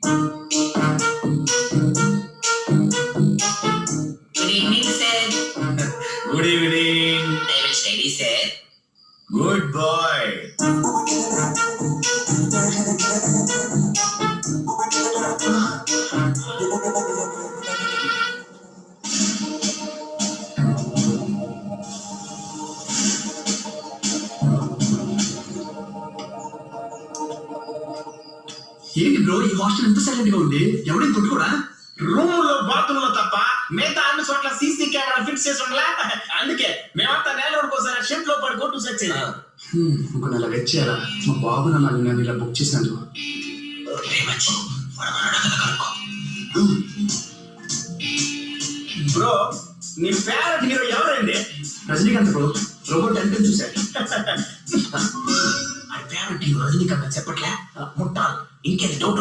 Good evening, sir. Good evening. I will study, sir. Good boy. ఏంటి bro ఈ hostel ఎంత silent గా ఉంది? ఎవడేం కొట్టుకోడా? రూమ్ లో బాత్రూమ్ లో తప్ప మిగతా అన్ని చోట్ల సీసీ కెమెరా ఫిక్స్ చేసి ఉండలే. అందుకే మేమంతా నేలూరుకు ఒకసారి షిఫ్ట్ లో పడి కొట్టు సచ్చింది. ఇంకో నెల వెయిట్ చేయాలా? మా బాబు నన్ను ఇలా బుక్ చేసినందుకు. బ్రో నీ ఫేవరెట్ హీరో ఎవరైంది? రజనీకాంత్ బ్రో. రోబోట్ అంటే చూశారు. My favorite hero, Rajinikanth, చెప్పట్లే ముట్టాలి. ఇంకేది డౌట్